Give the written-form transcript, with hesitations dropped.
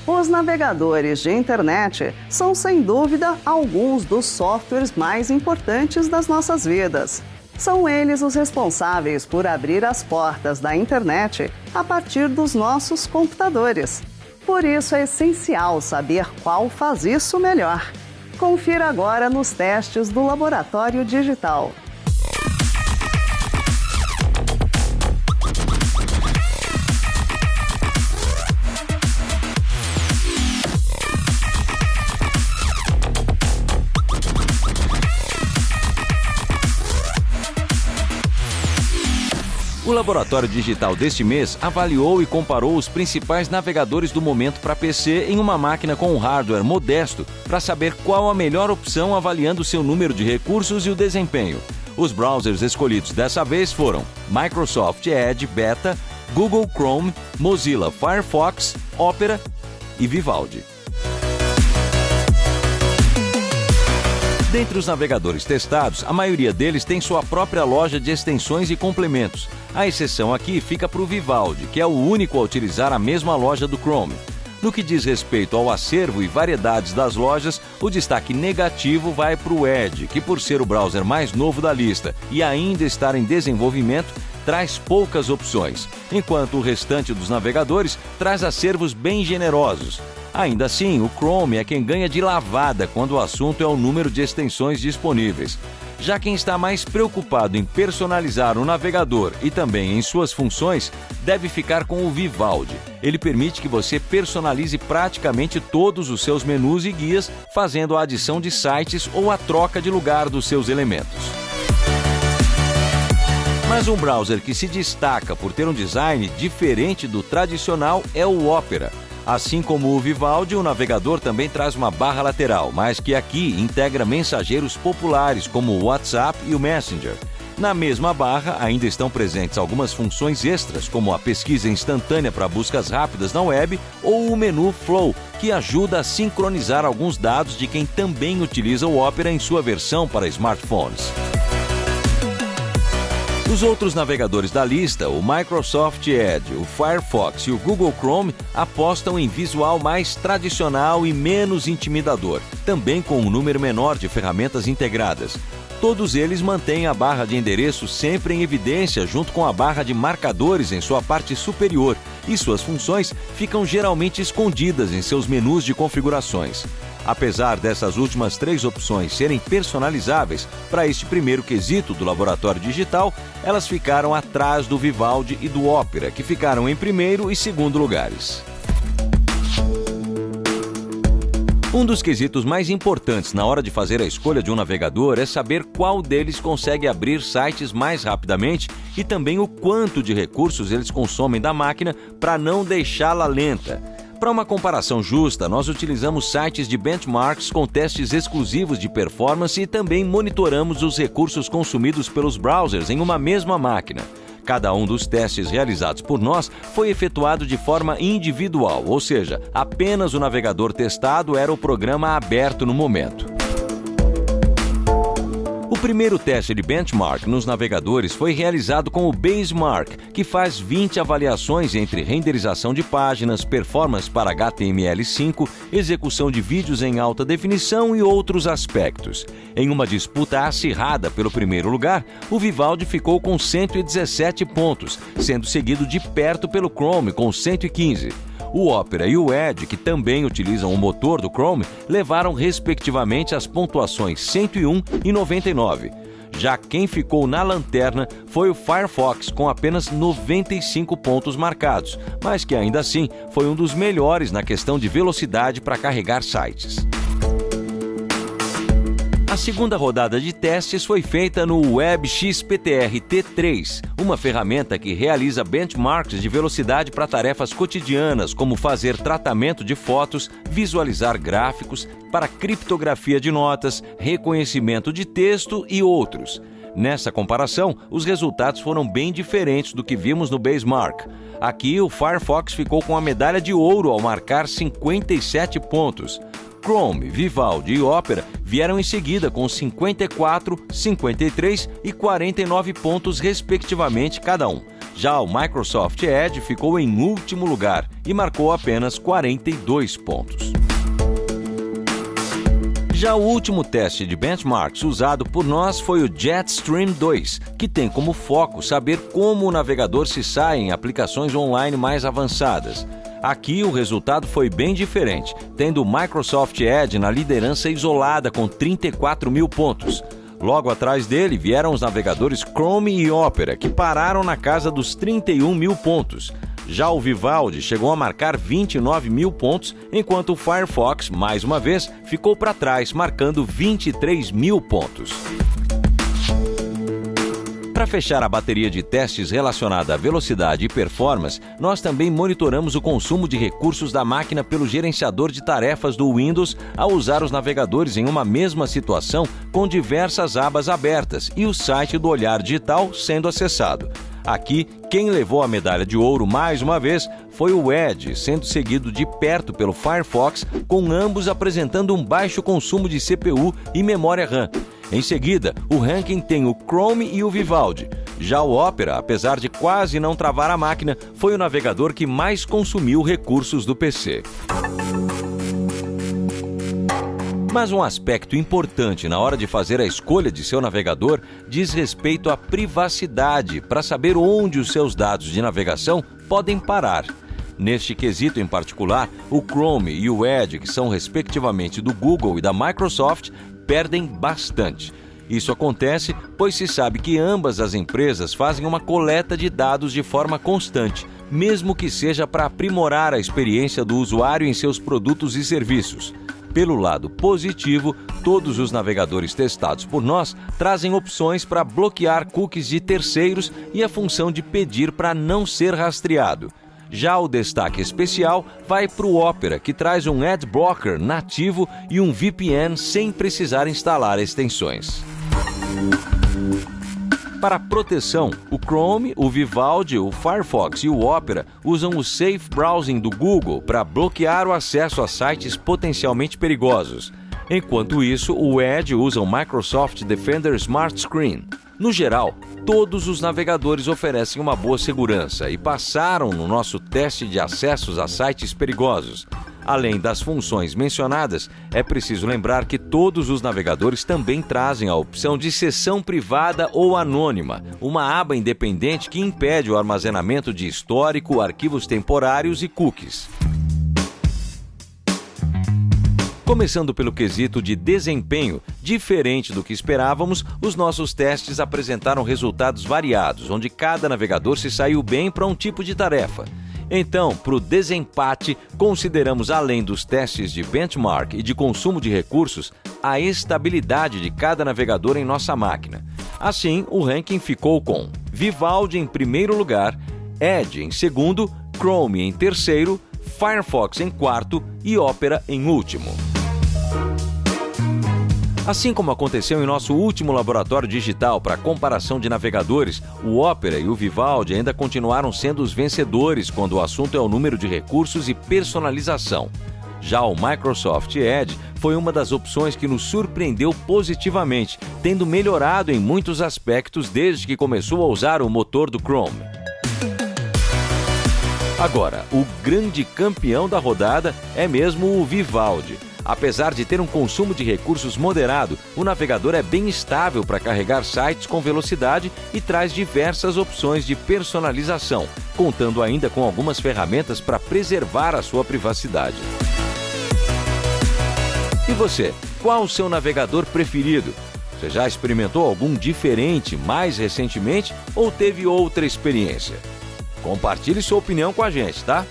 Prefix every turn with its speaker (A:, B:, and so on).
A: Os navegadores de internet são, sem dúvida, alguns dos softwares mais importantes das nossas vidas. São eles os responsáveis por abrir as portas da internet a partir dos nossos computadores. Por isso é essencial saber qual faz isso melhor. Confira agora nos testes do Laboratório Digital.
B: O Laboratório Digital deste mês avaliou e comparou os principais navegadores do momento para PC em uma máquina com um hardware modesto para saber qual a melhor opção avaliando seu número de recursos e o desempenho. Os browsers escolhidos dessa vez foram Microsoft Edge Beta, Google Chrome, Mozilla Firefox, Opera e Vivaldi. Dentre os navegadores testados, a maioria deles tem sua própria loja de extensões e complementos. A exceção aqui fica para o Vivaldi, que é o único a utilizar a mesma loja do Chrome. No que diz respeito ao acervo e variedades das lojas, o destaque negativo vai para o Edge, que por ser o browser mais novo da lista e ainda estar em desenvolvimento, traz poucas opções, enquanto o restante dos navegadores traz acervos bem generosos. Ainda assim, o Chrome é quem ganha de lavada quando o assunto é o número de extensões disponíveis. Já quem está mais preocupado em personalizar o navegador e também em suas funções, deve ficar com o Vivaldi. Ele permite que você personalize praticamente todos os seus menus e guias, fazendo a adição de sites ou a troca de lugar dos seus elementos. Mas um browser que se destaca por ter um design diferente do tradicional é o Opera. Assim como o Vivaldi, o navegador também traz uma barra lateral, mas que aqui integra mensageiros populares como o WhatsApp e o Messenger. Na mesma barra ainda estão presentes algumas funções extras, como a pesquisa instantânea para buscas rápidas na web ou o menu Flow, que ajuda a sincronizar alguns dados de quem também utiliza o Opera em sua versão para smartphones. Os outros navegadores da lista, o Microsoft Edge, o Firefox e o Google Chrome, apostam em visual mais tradicional e menos intimidador, também com um número menor de ferramentas integradas. Todos eles mantêm a barra de endereço sempre em evidência junto com a barra de marcadores em sua parte superior, e suas funções ficam geralmente escondidas em seus menus de configurações. Apesar dessas últimas três opções serem personalizáveis, para este primeiro quesito do Laboratório Digital, elas ficaram atrás do Vivaldi e do Opera, que ficaram em primeiro e segundo lugares. Um dos quesitos mais importantes na hora de fazer a escolha de um navegador é saber qual deles consegue abrir sites mais rapidamente e também o quanto de recursos eles consomem da máquina para não deixá-la lenta. Para uma comparação justa, nós utilizamos sites de benchmarks com testes exclusivos de performance e também monitoramos os recursos consumidos pelos browsers em uma mesma máquina. Cada um dos testes realizados por nós foi efetuado de forma individual, ou seja, apenas o navegador testado era o programa aberto no momento. O primeiro teste de benchmark nos navegadores foi realizado com o Basemark, que faz 20 avaliações entre renderização de páginas, performance para HTML5, execução de vídeos em alta definição e outros aspectos. Em uma disputa acirrada pelo primeiro lugar, o Vivaldi ficou com 117 pontos, sendo seguido de perto pelo Chrome com 115. O Opera e o Edge, que também utilizam o motor do Chrome, levaram respectivamente as pontuações 101 e 99. Já quem ficou na lanterna foi o Firefox, com apenas 95 pontos marcados, mas que ainda assim foi um dos melhores na questão de velocidade para carregar sites. A segunda rodada de testes foi feita no WebXPTR T3, uma ferramenta que realiza benchmarks de velocidade para tarefas cotidianas, como fazer tratamento de fotos, visualizar gráficos, para criptografia de notas, reconhecimento de texto e outros. Nessa comparação, os resultados foram bem diferentes do que vimos no Basemark. Aqui, o Firefox ficou com a medalha de ouro ao marcar 57 pontos. Chrome, Vivaldi e Opera vieram em seguida com 54, 53 e 49 pontos respectivamente cada um. Já o Microsoft Edge ficou em último lugar e marcou apenas 42 pontos. Já o último teste de benchmarks usado por nós foi o Jetstream 2, que tem como foco saber como o navegador se sai em aplicações online mais avançadas. Aqui o resultado foi bem diferente, tendo o Microsoft Edge na liderança isolada com 34 mil pontos. Logo atrás dele vieram os navegadores Chrome e Opera, que pararam na casa dos 31 mil pontos. Já o Vivaldi chegou a marcar 29 mil pontos, enquanto o Firefox, mais uma vez, ficou para trás, marcando 23 mil pontos. Para fechar a bateria de testes relacionada à velocidade e performance, nós também monitoramos o consumo de recursos da máquina pelo gerenciador de tarefas do Windows ao usar os navegadores em uma mesma situação com diversas abas abertas e o site do Olhar Digital sendo acessado. Aqui, quem levou a medalha de ouro mais uma vez foi o Edge, sendo seguido de perto pelo Firefox, com ambos apresentando um baixo consumo de CPU e memória RAM. Em seguida, o ranking tem o Chrome e o Vivaldi. Já o Opera, apesar de quase não travar a máquina, foi o navegador que mais consumiu recursos do PC. Mas um aspecto importante na hora de fazer a escolha de seu navegador diz respeito à privacidade, para saber onde os seus dados de navegação podem parar. Neste quesito em particular, o Chrome e o Edge, que são respectivamente do Google e da Microsoft, perdem bastante. Isso acontece pois se sabe que ambas as empresas fazem uma coleta de dados de forma constante, mesmo que seja para aprimorar a experiência do usuário em seus produtos e serviços. Pelo lado positivo, todos os navegadores testados por nós trazem opções para bloquear cookies de terceiros e a função de pedir para não ser rastreado. Já o destaque especial vai para o Opera, que traz um Adblocker nativo e um VPN sem precisar instalar extensões. Para proteção, o Chrome, o Vivaldi, o Firefox e o Opera usam o Safe Browsing do Google para bloquear o acesso a sites potencialmente perigosos. Enquanto isso, o Edge usa o Microsoft Defender Smart Screen. No geral, todos os navegadores oferecem uma boa segurança e passaram no nosso teste de acessos a sites perigosos. Além das funções mencionadas, é preciso lembrar que todos os navegadores também trazem a opção de seção privada ou anônima, uma aba independente que impede o armazenamento de histórico, arquivos temporários e cookies. Começando pelo quesito de desempenho, diferente do que esperávamos, os nossos testes apresentaram resultados variados, onde cada navegador se saiu bem para um tipo de tarefa. Então, para o desempate, consideramos, além dos testes de benchmark e de consumo de recursos, a estabilidade de cada navegador em nossa máquina. Assim, o ranking ficou com Vivaldi em primeiro lugar, Edge em segundo, Chrome em terceiro, Firefox em quarto e Opera em último. Assim como aconteceu em nosso último laboratório digital para comparação de navegadores, o Opera e o Vivaldi ainda continuaram sendo os vencedores quando o assunto é o número de recursos e personalização. Já o Microsoft Edge foi uma das opções que nos surpreendeu positivamente, tendo melhorado em muitos aspectos desde que começou a usar o motor do Chrome. Agora, o grande campeão da rodada é mesmo o Vivaldi. Apesar de ter um consumo de recursos moderado, o navegador é bem estável para carregar sites com velocidade e traz diversas opções de personalização, contando ainda com algumas ferramentas para preservar a sua privacidade. E você, qual o seu navegador preferido? Você já experimentou algum diferente mais recentemente ou teve outra experiência? Compartilhe sua opinião com a gente, tá?